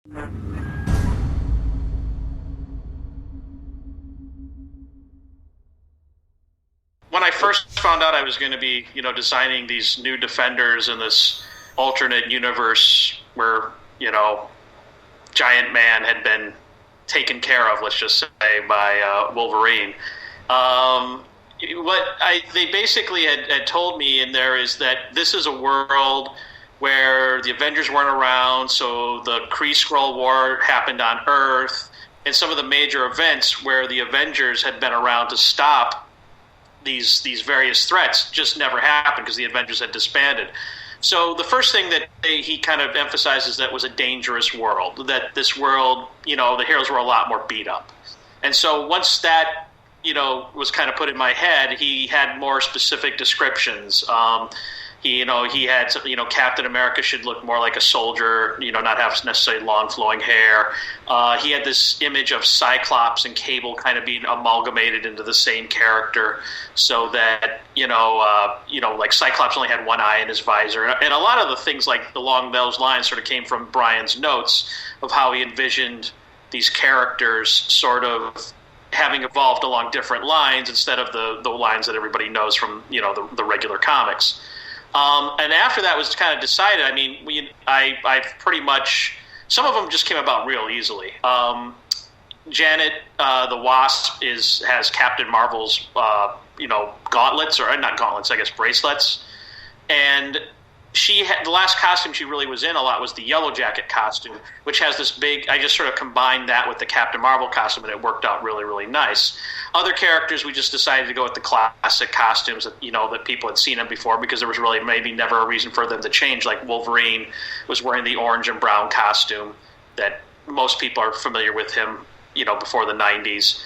When I first found out I was going to be, designing these new Defenders in this alternate universe where, Giant Man had been taken care of, let's just say, by Wolverine. They basically had told me in there is that this is a world where the Avengers weren't around, so the Kree-Skrull War happened on Earth, and some of the major events where the Avengers had been around to stop these various threats just never happened because the Avengers had disbanded. So the first thing that he kind of emphasizes that was a dangerous world, that this world, the heroes were a lot more beat up. And so once that, was kind of put in my head, he had more specific descriptions. He had, Captain America should look more like a soldier, not have necessarily long flowing hair. He had this image of Cyclops and Cable kind of being amalgamated into the same character, so that like Cyclops only had one eye in his visor, and a lot of the things like along those lines sort of came from Brian's notes of how he envisioned these characters sort of having evolved along different lines instead of the lines that everybody knows from the regular comics. And after that was kind of decided, I mean, I've pretty much, some of them just came about real easily. Janet, the Wasp, has Captain Marvel's, gauntlets, or not gauntlets, I guess bracelets. And the last costume she really was in a lot was the Yellow Jacket costume, which has this big, I just sort of combined that with the Captain Marvel costume, and it worked out really, really nice. Other characters, we just decided to go with the classic costumes that, that people had seen them before, because there was really maybe never a reason for them to change. Like Wolverine was wearing the orange and brown costume that most people are familiar with him, before the 90s.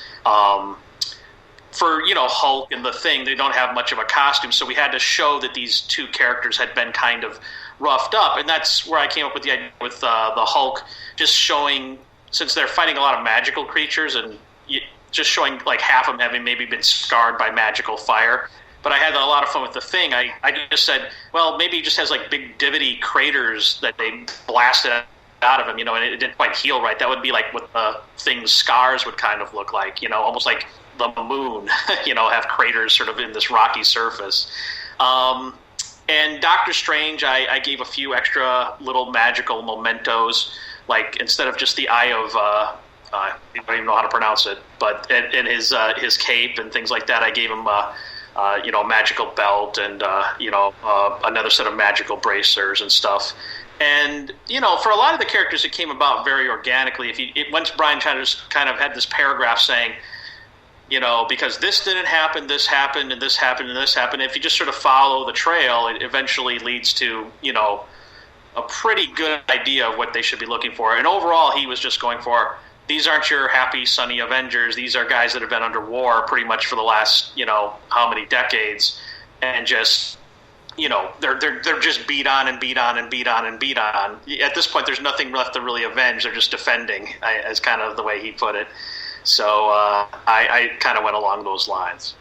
For Hulk and the Thing, they don't have much of a costume, so we had to show that these two characters had been kind of roughed up, and that's where I came up with the idea with the Hulk, just showing, since they're fighting a lot of magical creatures, and just showing like half of them having maybe been scarred by magical fire. But I had a lot of fun with the Thing. I just said, well, maybe he just has like big divotty craters that they blasted out of him, and it didn't quite heal right. That would be like what the Thing's scars would kind of look like, almost like the moon, have craters sort of in this rocky surface. And Doctor Strange, I gave a few extra little magical mementos, like instead of just the eye of, I don't even know how to pronounce it, but in his cape and things like that, I gave him a magical belt and another set of magical bracers and stuff. And for a lot of the characters, it came about very organically. Once Brian kind of had this paragraph saying, because this didn't happen, this happened, and this happened, and this happened. If you just sort of follow the trail, it eventually leads to, a pretty good idea of what they should be looking for. And overall, he was just going for, these aren't your happy, sunny Avengers. These are guys that have been under war pretty much for the last, how many decades, and just, they're just beat on and beat on and beat on and beat on. At this point, there's nothing left to really avenge. They're just defending, as kind of the way he put it. So I kind of went along those lines.